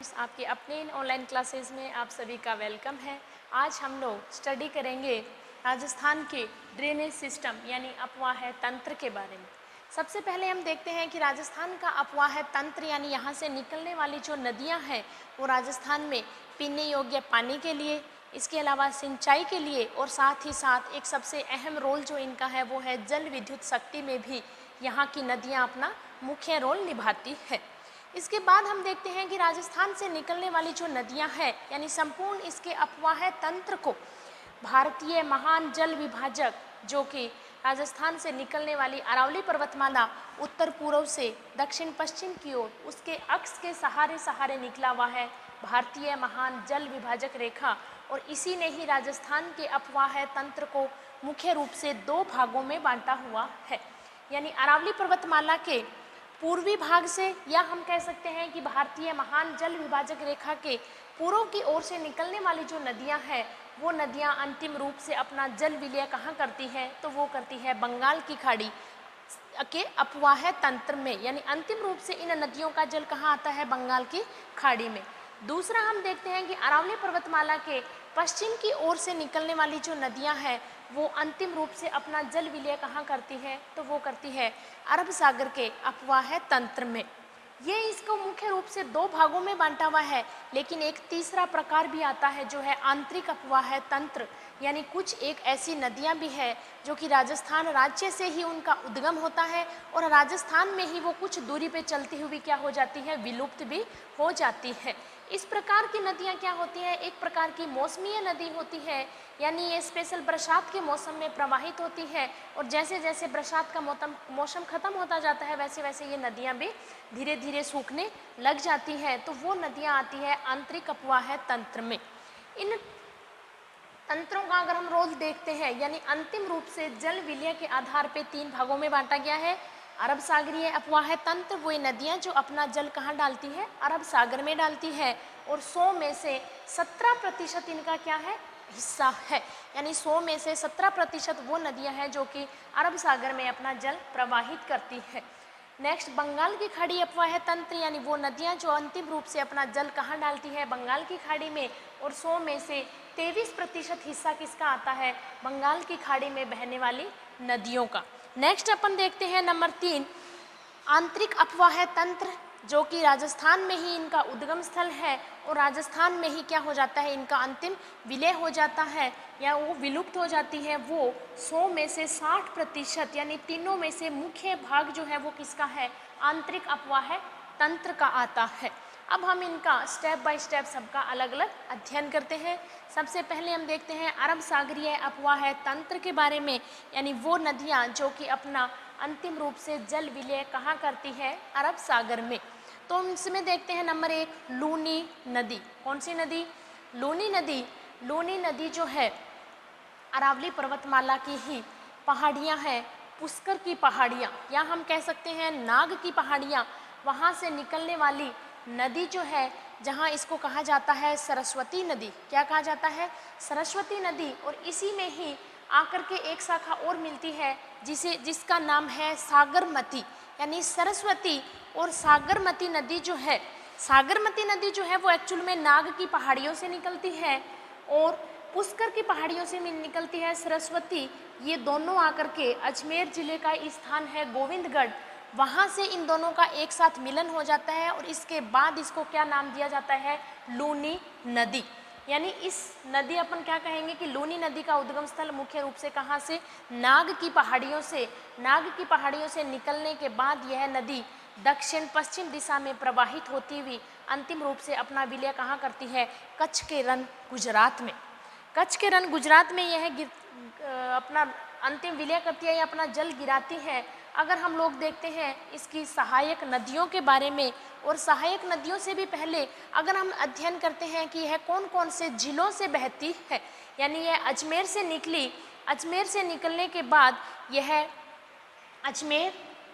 आपके अपने इन online classes में आप सभी का वेलकम है। आज हम लोग स्टडी करेंगे राजस्थान के ड्रेनेज सिस्टम यानी अपवाह तंत्र के बारे में। सबसे पहले हम देखते हैं कि राजस्थान का अपवाह तंत्र यानी यहाँ से निकलने वाली जो नदियाँ हैं वो राजस्थान में पीने योग्य पानी के लिए, इसके अलावा सिंचाई के लिए और साथ ही साथ एक सबसे अहम रोल जो इनका है वो है जल विद्युत शक्ति में भी यहाँ की नदियाँ अपना मुख्य रोल निभाती है। इसके बाद हम देखते हैं कि राजस्थान से निकलने वाली जो नदियां हैं यानी संपूर्ण इसके अपवाह तंत्र को भारतीय महान जल विभाजक जो कि राजस्थान से निकलने वाली अरावली पर्वतमाला उत्तर पूर्व से दक्षिण पश्चिम की ओर उसके अक्ष के सहारे सहारे निकला हुआ है भारतीय महान जल विभाजक रेखा, और इसी ने ही राजस्थान के अपवाह तंत्र को मुख्य रूप से दो भागों में बांटा हुआ है। यानी अरावली पर्वतमाला के पूर्वी भाग से, या हम कह सकते हैं कि भारतीय महान जल विभाजक रेखा के पूर्व की ओर से निकलने वाली जो नदियां हैं वो नदियां अंतिम रूप से अपना जल विलय कहाँ करती हैं, तो वो करती है बंगाल की खाड़ी के अपवाह तंत्र में। यानी अंतिम रूप से इन नदियों का जल कहाँ आता है, बंगाल की खाड़ी में। दूसरा हम देखते हैं कि अरावली पर्वतमाला के पश्चिम की ओर से निकलने वाली जो नदियां हैं वो अंतिम रूप से अपना जल विलय कहाँ करती है, तो वो करती है अरब सागर के अपवाह तंत्र में। ये इसको मुख्य रूप से दो भागों में बांटा हुआ है, लेकिन एक तीसरा प्रकार भी आता है जो है आंतरिक अपवाह तंत्र। यानी कुछ एक ऐसी नदियां भी है जो कि राजस्थान राज्य से ही उनका उद्गम होता है और राजस्थान में ही वो कुछ दूरी पे चलती हुई क्या हो जाती है, विलुप्त भी हो जाती है। इस प्रकार की नदियां क्या होती हैं, एक प्रकार की मौसमीय नदी होती है, यानी ये स्पेशल बरसात के मौसम में प्रवाहित होती है और जैसे जैसे बरसात का मौसम खत्म होता जाता है वैसे वैसे ये नदियां भी धीरे धीरे सूखने लग जाती हैं, तो वो नदियां आती है आंतरिक अपवाह तंत्र में। इन तंत्रों का अगर हम रोल देखते हैं यानी अंतिम रूप से जल विलय के आधार पे तीन भागों में बांटा गया है। अरब सागरीय अपवाह तंत्र वो नदियां जो अपना जल कहाँ डालती है, अरब सागर में डालती है, और 100 में से 17% इनका क्या है, हिस्सा है। यानी 100 में से 17% वो नदियां हैं जो कि अरब सागर में अपना जल प्रवाहित करती है। नेक्स्ट बंगाल की खाड़ी अपवाह तंत्र, यानी वो नदियां जो अंतिम रूप से अपना जल कहाँ डालती है, बंगाल की खाड़ी में, और 100 में से 23% हिस्सा किसका आता है, बंगाल की खाड़ी में बहने वाली नदियों का। नेक्स्ट अपन देखते हैं नंबर 3 आंतरिक अपवाह तंत्र, जो कि राजस्थान में ही इनका उद्गम स्थल है और राजस्थान में ही क्या हो जाता है, इनका अंतिम विलय हो जाता है या वो विलुप्त हो जाती है। वो 100 में से 60% यानी तीनों में से मुख्य भाग जो है वो किसका है, आंतरिक अपवाह तंत्र का आता है। अब हम इनका स्टेप बाय स्टेप सबका अलग अलग अध्ययन करते हैं। सबसे पहले हम देखते हैं अरब सागरीय अपवाह तंत्र के बारे में, यानी वो नदियाँ जो कि अपना अंतिम रूप से जल विलय कहाँ करती है, अरब सागर में। तो हम इसमें देखते हैं नंबर 1 लूनी नदी। कौन सी नदी, लूनी नदी। लूनी नदी जो है अरावली पर्वतमाला की ही पहाड़ियाँ हैं, पुष्कर की पहाड़ियाँ या हम कह सकते हैं नाग की पहाड़ियाँ, वहाँ से निकलने वाली नदी जो है, जहाँ इसको कहा जाता है सरस्वती नदी। क्या कहा जाता है, सरस्वती नदी। और इसी में ही आकर के एक शाखा और मिलती है जिसका नाम है सागरमती। यानी सरस्वती और सागरमती नदी जो है, सागरमती नदी जो है वो एक्चुअल में नाग की पहाड़ियों से निकलती है और पुष्कर की पहाड़ियों से निकलती है सरस्वती। ये दोनों आकर के अजमेर जिले का स्थान है गोविंदगढ़, वहाँ से इन दोनों का एक साथ मिलन हो जाता है और इसके बाद इसको क्या नाम दिया जाता है, लूनी नदी। यानी इस नदी अपन क्या कहेंगे कि लूनी नदी का उद्गम स्थल मुख्य रूप से कहाँ से, नाग की पहाड़ियों से। नाग की पहाड़ियों से निकलने के बाद यह नदी दक्षिण पश्चिम दिशा में प्रवाहित होती हुई अंतिम रूप से अपना विलय कहाँ करती है, कच्छ के रण गुजरात में। कच्छ के रण गुजरात में यह अपना अंतिम विलय करती है या अपना जल गिराती है। अगर हम लोग देखते हैं इसकी सहायक नदियों के बारे में, और सहायक नदियों से भी पहले अगर हम अध्ययन करते हैं कि यह कौन कौन से जिलों से बहती है, यानी यह अजमेर से निकली, अजमेर से निकलने के बाद यह अजमेर,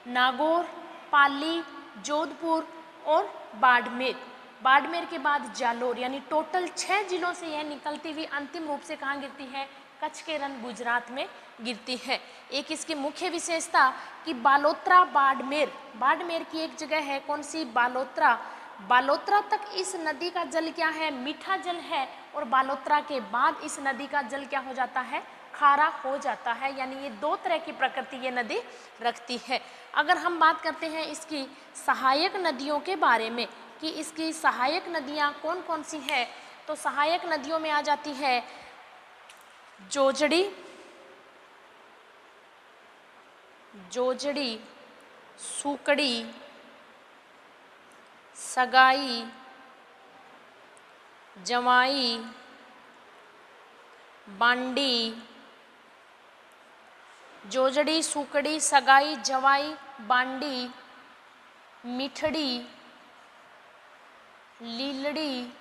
नागौर, पाली, जोधपुर और बाड़मेर, बाड़मेर के बाद जालोर, यानी टोटल 6 जिलों से यह निकलती हुई अंतिम रूप से कहाँ गिरती है, कच्छ के रण गुजरात में गिरती है। एक इसकी मुख्य विशेषता कि बालोतरा बाड़मेर, बाड़मेर की एक जगह है कौन सी, बालोतरा, बालोतरा तक इस नदी का जल क्या है, मीठा जल है, और बालोतरा के बाद इस नदी का जल क्या हो जाता है, खारा हो जाता है। यानी ये दो तरह की प्रकृति ये नदी रखती है। अगर हम बात करते हैं इसकी सहायक नदियों के बारे में कि इसकी सहायक नदियाँ कौन कौन सी हैं, तो सहायक नदियों में आ जाती है जोजड़ी, सूकड़ी, सगाई, जवाई, बांडी। जोजड़ी, सूकड़ी, सगाई, जवाई, बांडी, मिठड़ी, लीलड़ी,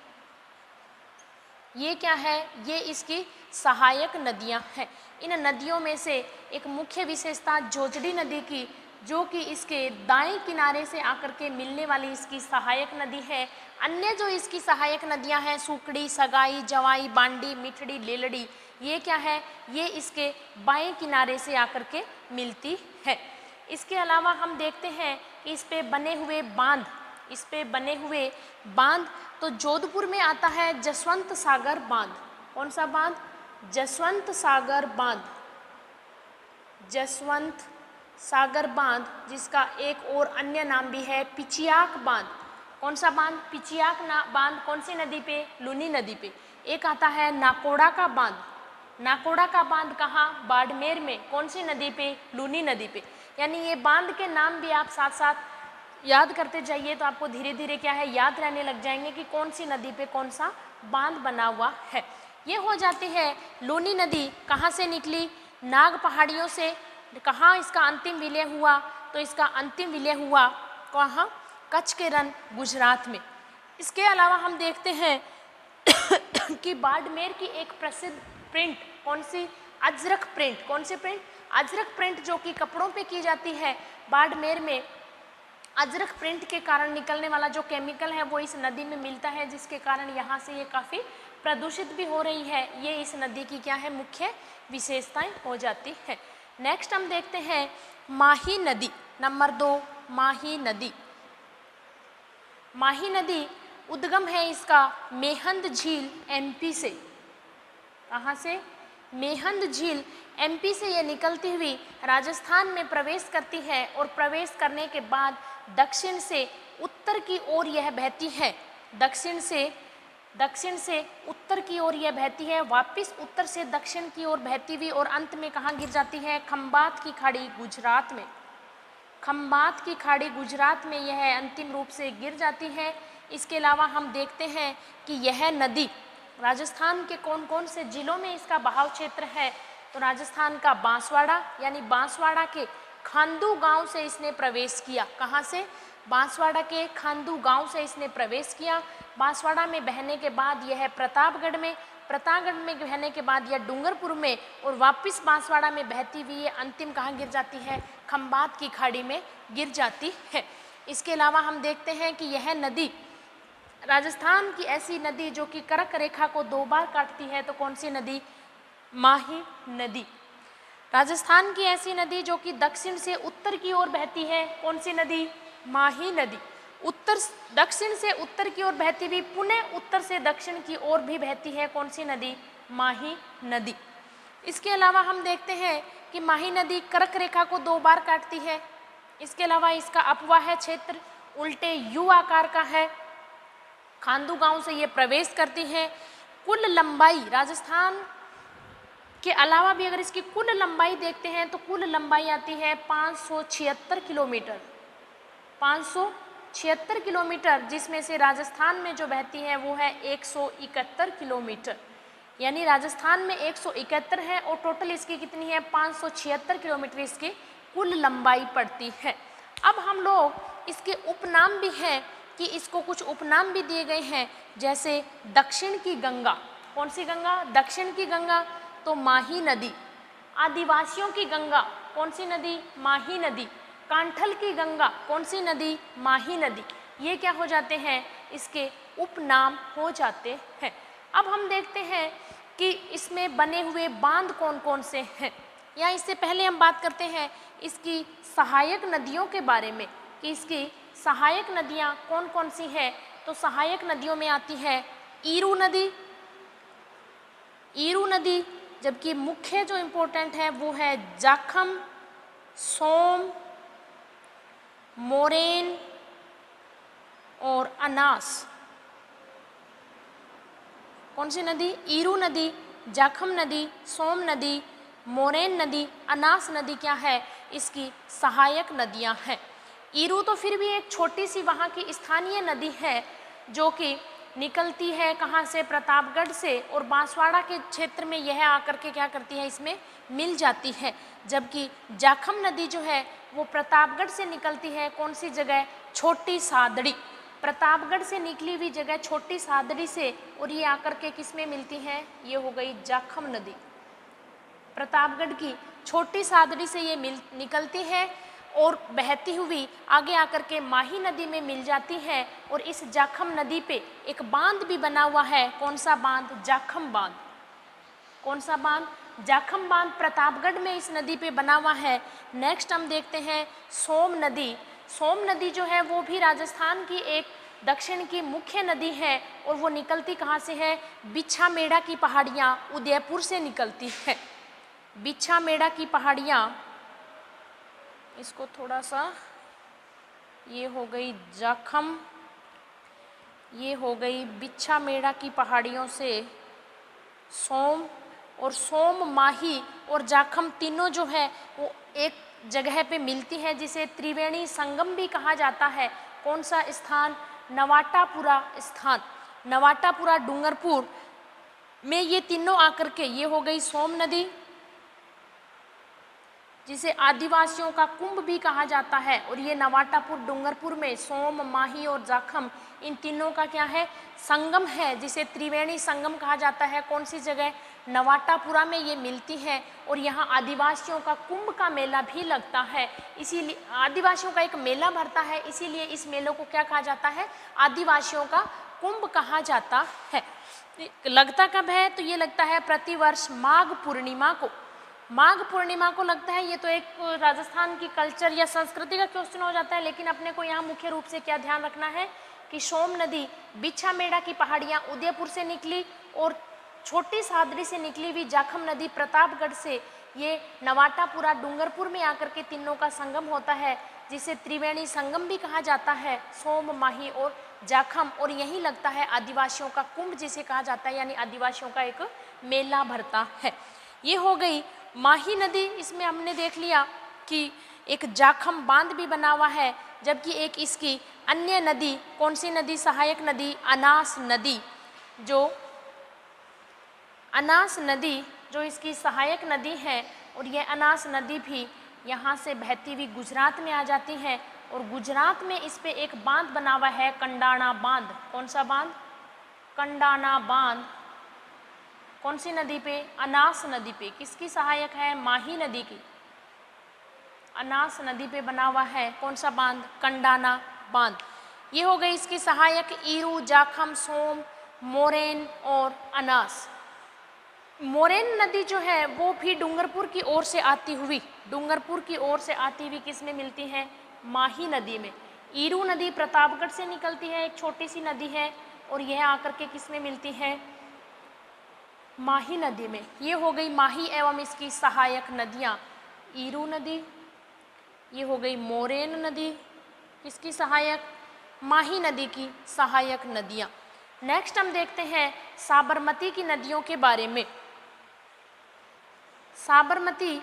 ये क्या है, ये इसकी सहायक नदियां हैं। इन नदियों में से एक मुख्य विशेषता जोजड़ी नदी की, जो कि इसके दाएं किनारे से आकर के मिलने वाली इसकी सहायक नदी है। अन्य जो इसकी सहायक नदियां हैं सूकड़ी, सगाई, जवाई, बांडी, मिठड़ी, लीलड़ी, ये क्या है, ये इसके बाएं किनारे से आकर के मिलती है। इसके अलावा हम देखते हैं कि इस पे बने हुए बांध, तो जोधपुर में आता है जसवंत सागर बांध। कौन सा बांध, जसवंत सागर बांध, जसवंत सागर बांध, जिसका एक और अन्य नाम भी है पिचियाक बांध। कौन सा बांध, पिचियाक बांध, कौन सी नदी पे, लूनी नदी पे। एक आता है नाकोड़ा का बांध, नाकोड़ा का बांध कहाँ, बाड़मेर में, कौन सी नदी पे, लूनी नदी पे। यानी ये बांध के नाम भी आप साथ साथ याद करते जाइए तो आपको धीरे धीरे क्या है, याद रहने लग जाएंगे कि कौन सी नदी पे कौन सा बांध बना हुआ है। ये हो जाती है लूनी नदी, कहाँ से निकली, नाग पहाड़ियों से। कहाँ इसका अंतिम विलय हुआ, तो इसका अंतिम विलय हुआ कहाँ, कच्छ के रण, गुजरात में। इसके अलावा हम देखते हैं कि बाड़मेर की एक प्रसिद्ध प्रिंट, कौन सी, अजरक प्रिंट। कौन सी प्रिंट, अजरक प्रिंट, जो कि कपड़ों पे की जाती है। बाड़मेर में अजरक प्रिंट के कारण निकलने वाला जो केमिकल है वो इस नदी में मिलता है, जिसके कारण यहाँ से ये काफ़ी प्रदूषित भी हो रही है। ये इस नदी की क्या है, मुख्य विशेषताएं हो जाती है। नेक्स्ट हम देखते हैं माही नदी, नंबर 2 माही नदी। माही नदी उद्गम है इसका मेहंद झील एमपी से। कहाँ से, मेहंद झील एमपी से ये निकलती हुई राजस्थान में प्रवेश करती है, और प्रवेश करने के बाद दक्षिण से उत्तर की ओर यह बहती है। दक्षिण से उत्तर की ओर यह बहती है, वापस उत्तर से दक्षिण की ओर बहती हुई, और अंत में कहाँ गिर जाती है, खंबात की खाड़ी, गुजरात में। खंबात की खाड़ी गुजरात में यह अंतिम रूप से गिर जाती है। इसके अलावा हम देखते हैं कि यह नदी राजस्थान के कौन कौन से जिलों में इसका बहाव क्षेत्र है, तो राजस्थान का बांसवाड़ा, यानी बांसवाड़ा के खांदू गांव से इसने प्रवेश किया। कहाँ से, बांसवाड़ा के खांदू गांव से इसने प्रवेश किया। बांसवाड़ा में बहने के बाद यह प्रतापगढ़ में बहने के बाद यह डूंगरपुर में, और वापस बांसवाड़ा में बहती हुई ये अंतिम कहाँ गिर जाती है, खंबात की खाड़ी में गिर जाती है। इसके अलावा हम देखते हैं कि यह नदी राजस्थान की ऐसी नदी जो कि कर्क रेखा को 2 बार काटती है, तो कौन सी नदी, माही नदी। राजस्थान की ऐसी नदी जो कि दक्षिण से उत्तर की ओर बहती है, कौन सी नदी, माही नदी। दक्षिण से उत्तर की ओर बहती हुई पुनः उत्तर से दक्षिण की ओर भी बहती है, कौन सी नदी, माही नदी। इसके अलावा हम देखते हैं कि माही नदी कर्क रेखा को 2 बार काटती है। इसके अलावा इसका अपवाह क्षेत्र उल्टे यू आकार का है। खांदू गांव से ये प्रवेश करती है। कुल लंबाई राजस्थान के अलावा भी अगर इसकी कुल लंबाई देखते हैं तो कुल लंबाई आती है 576 किलोमीटर, 576 किलोमीटर, जिसमें से राजस्थान में जो बहती है वो है 171 किलोमीटर। यानी राजस्थान में 171 है और टोटल इसकी कितनी है, 576 किलोमीटर इसकी कुल लंबाई पड़ती है। अब हम लोग इसके उपनाम भी हैं कि इसको कुछ उपनाम भी दिए गए हैं, जैसे दक्षिण की गंगा। कौन सी गंगा, दक्षिण की गंगा, तो माही नदी। आदिवासियों की गंगा, कौन सी नदी, माही नदी। कांठल की गंगा, कौन सी नदी, माही नदी। ये क्या हो जाते हैं, इसके उपनाम हो जाते हैं। अब हम देखते हैं कि इसमें बने हुए बांध कौन कौन से हैं, या इससे पहले हम बात करते हैं इसकी सहायक नदियों के बारे में कि इसकी सहायक नदियाँ कौन कौन सी हैं। तो सहायक नदियों में आती है ईरू नदी, ईरू नदी, जबकि मुख्य जो इम्पोर्टेंट है वो है जाखम, सोम, मोरेन और अनास। कौन सी नदी? ईरू नदी, जाखम नदी, सोम नदी, मोरेन नदी, अनास नदी क्या है? इसकी सहायक नदियां हैं। ईरू तो फिर भी एक छोटी सी वहाँ की स्थानीय नदी है जो कि निकलती है कहाँ से? प्रतापगढ़ से, और बांसवाड़ा के क्षेत्र में यह आकर के क्या करती है? इसमें मिल जाती है। जबकि जाखम नदी जो है वो प्रतापगढ़ से निकलती है, कौन सी जगह? छोटी सादड़ी, प्रतापगढ़ से निकली हुई जगह छोटी सादड़ी से, और ये आकर के किस में मिलती है? ये हो गई जाखम नदी। प्रतापगढ़ की छोटी सादड़ी से ये निकलती है और बहती हुई आगे आकर के माही नदी में मिल जाती है। और इस जाखम नदी पे एक बांध भी बना हुआ है। कौन सा बांध? जाखम बांध। कौन सा बांध? जाखम बांध प्रतापगढ़ में इस नदी पे बना हुआ है। नेक्स्ट हम देखते हैं सोम नदी। सोम नदी जो है वो भी राजस्थान की एक दक्षिण की मुख्य नदी है, और वो निकलती कहाँ से है? बिछामेड़ा की पहाड़ियाँ, उदयपुर से निकलती है। बिछामेड़ा की पहाड़ियाँ, इसको थोड़ा सा, ये हो गई जाखम, ये हो गई बिछामेड़ा की पहाड़ियों से सोम, और सोम, माही और जाखम तीनों जो है वो एक जगह पे मिलती है जिसे त्रिवेणी संगम भी कहा जाता है। कौन सा स्थान? नवाटापुरा स्थान। नवाटापुरा डूंगरपुर में ये तीनों आकर के, ये हो गई सोम नदी जिसे आदिवासियों का कुंभ भी कहा जाता है, और ये नवाटापुर डूंगरपुर में सोम, माही और जाखम इन तीनों का क्या है? संगम है, जिसे त्रिवेणी संगम कहा जाता है। कौन सी जगह? नवाटापुरा में ये मिलती है, और यहाँ आदिवासियों का कुंभ का मेला भी लगता है। इसीलिए आदिवासियों का एक मेला भरता है, इसीलिए इस मेलों को क्या कहा जाता है? आदिवासियों का कुंभ कहा जाता है। लगता कब है? तो ये लगता है प्रतिवर्ष माघ पूर्णिमा को। माघ पूर्णिमा को लगता है। ये तो एक राजस्थान की कल्चर या संस्कृति का क्वेश्चन हो जाता है, लेकिन अपने को यहाँ मुख्य रूप से क्या ध्यान रखना है कि सोम नदी, बिछामेड़ा की पहाड़ियाँ उदयपुर से निकली, और छोटी सादड़ी से निकली हुई जाखम नदी प्रतापगढ़ से ये नवाटापुरा डूंगरपुर में आकर के तीनों का संगम होता है, जिसे त्रिवेणी संगम भी कहा जाता है। सोम, माही और जाखम, और यही लगता है आदिवासियों का कुंभ जिसे कहा जाता है, यानी आदिवासियों का एक मेला भरता है। ये हो गई माही नदी। इसमें हमने देख लिया कि एक जाखम बांध भी बना हुआ है, जबकि एक इसकी अन्य नदी, कौन सी नदी? सहायक नदी अनास नदी। जो अनास नदी जो इसकी सहायक नदी है, और यह अनास नदी भी यहाँ से बहती हुई गुजरात में आ जाती है, और गुजरात में इस पे एक बांध बना हुआ है, कंडाणा बांध। कौन सा बांध? कंडाणा बांध। कौन सी नदी पे? अनास नदी पे। किसकी सहायक है? माही नदी की। अनास नदी पे बना हुआ है कौन सा बांध? कंडाना बांध। ये हो गई इसकी सहायक ईरू, जाखम, सोम, मोरेन और अनास। मोरेन नदी जो है वो भी डूंगरपुर की ओर से आती हुई, डूंगरपुर की ओर से आती हुई किस में मिलती है? माही नदी में। ईरू नदी प्रतापगढ़ से निकलती है, एक छोटी सी नदी है, और यह आकर के किस में मिलती है? माही नदी में। ये हो गई माही एवं इसकी सहायक नदियाँ। ईरू नदी, ये हो गई मोरेन नदी, किसकी सहायक? माही नदी की सहायक नदियाँ। नेक्स्ट हम देखते हैं साबरमती की नदियों के बारे में। साबरमती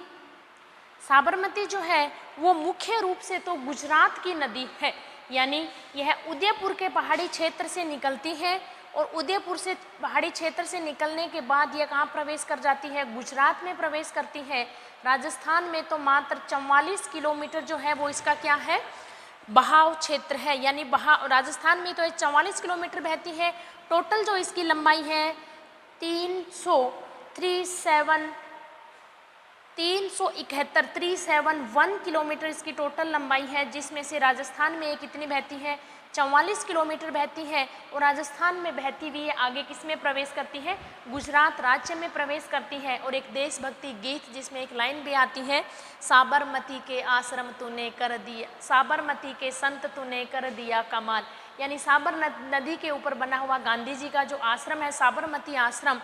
जो है वो मुख्य रूप से तो गुजरात की नदी है, यानी यह उदयपुर के पहाड़ी क्षेत्र से निकलती है, और उदयपुर से पहाड़ी क्षेत्र से निकलने के बाद यह कहाँ प्रवेश कर जाती है? गुजरात में प्रवेश करती है। राजस्थान में तो मात्र 44 किलोमीटर जो है वो इसका क्या है? बहाव क्षेत्र है, यानी बहाव राजस्थान में तो 44 किलोमीटर बहती है। टोटल जो इसकी लंबाई है 371 किलोमीटर इसकी टोटल लंबाई है, जिसमें से राजस्थान में कितनी बहती है? 44 किलोमीटर बहती है, और राजस्थान में बहती हुई आगे किस में प्रवेश करती है? गुजरात राज्य में प्रवेश करती है। और एक देशभक्ति गीत जिसमें एक लाइन भी आती है, साबरमती के आश्रम तूने कर दिया, साबरमती के संत तूने कर दिया कमाल। यानी साबर नदी के ऊपर बना हुआ गांधी जी का जो आश्रम है साबरमती आश्रम,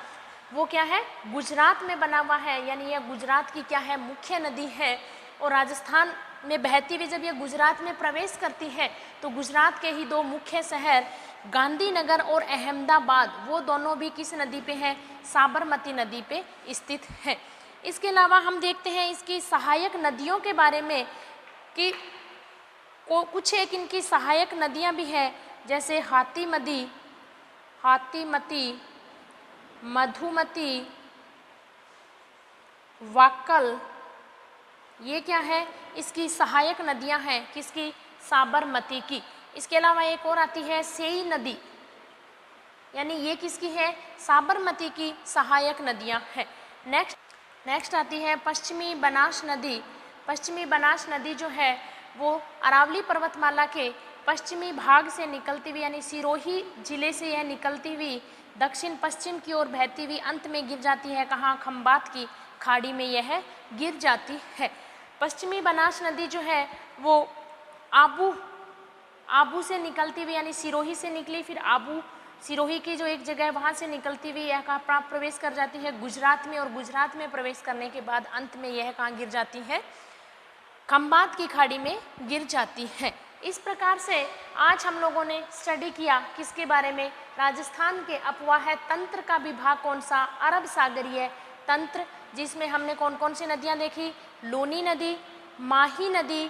वो क्या है, गुजरात में बना हुआ है, यानी यह गुजरात की क्या है, मुख्य नदी है। और राजस्थान में बहती हुई जब यह गुजरात में प्रवेश करती है तो गुजरात के ही दो मुख्य शहर गांधीनगर और अहमदाबाद, वो दोनों भी किस नदी पे हैं, साबरमती नदी पे स्थित है। इसके अलावा हम देखते हैं इसकी सहायक नदियों के बारे में कि कुछ एक इनकी सहायक नदियां भी हैं, जैसे हाथीमती, मधुमती, वाक्कल, ये क्या है, इसकी सहायक नदियां हैं किसकी, साबरमती की। इसके अलावा एक और आती है सेई नदी, यानी ये किसकी है, साबरमती की सहायक नदियां हैं। नेक्स्ट आती है पश्चिमी बनास नदी। पश्चिमी बनास नदी जो है वो अरावली पर्वतमाला के पश्चिमी भाग से निकलती हुई, यानी सिरोही जिले से यह निकलती हुई दक्षिण पश्चिम की ओर बहती हुई अंत में गिर जाती है कहाँ, खंबात की खाड़ी में यह गिर जाती है। पश्चिमी बनास नदी जो है वो आबू से निकलती हुई, यानी सिरोही से निकली, फिर आबू सिरोही की जो एक जगह है वहाँ से निकलती हुई यह कहाँ प्रवेश कर जाती है, गुजरात में, और गुजरात में प्रवेश करने के बाद अंत में यह कहाँ गिर जाती है, खंबात की खाड़ी में गिर जाती है। इस प्रकार से आज हम लोगों ने स्टडी किया किसके बारे में, राजस्थान के अपवाह तंत्र का विभाग कौन सा, अरब सागरीय तंत्र, जिसमें हमने कौन कौन सी नदियाँ देखी, लूनी नदी, माही नदी,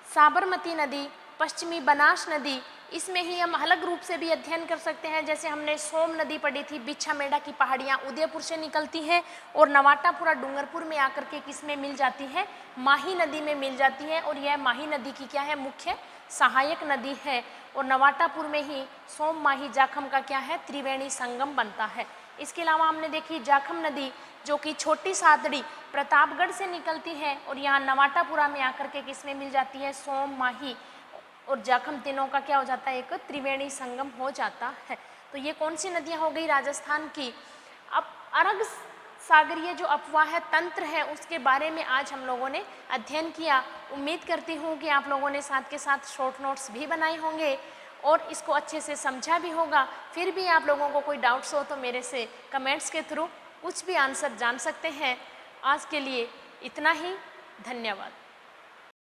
साबरमती नदी, पश्चिमी बनास नदी। इसमें ही हम अलग रूप से भी अध्ययन कर सकते हैं, जैसे हमने सोम नदी पढ़ी थी, बिच्छामेड़ा की पहाड़ियाँ उदयपुर से निकलती हैं और नवाटापुरा डूंगरपुर में आकर के किसमें मिल जाती है, माही नदी में मिल जाती है, और यह माही नदी की क्या है, मुख्य सहायक नदी है। और नवाटापुर में ही सोम माही जाखम का क्या है, त्रिवेणी संगम बनता है। इसके अलावा हमने देखी जाखम नदी जो कि छोटी सादड़ी प्रतापगढ़ से निकलती है और यहाँ नवाटापुरा में आकर के किसमें मिल जाती है, सोम माही और जाखम, तीनों का क्या हो जाता है, एक त्रिवेणी संगम हो जाता है। तो ये कौन सी नदियाँ हो गई राजस्थान की। अब अरब सागरीय जो अपवाह तंत्र है उसके बारे में आज हम लोगों ने अध्ययन किया। उम्मीद करती हूँ कि आप लोगों ने साथ के साथ शॉर्ट नोट्स भी बनाए होंगे और इसको अच्छे से समझा भी होगा। फिर भी आप लोगों को कोई डाउट्स हो तो मेरे से कमेंट्स के थ्रू कुछ भी आंसर जान सकते हैं। आज के लिए इतना ही, धन्यवाद।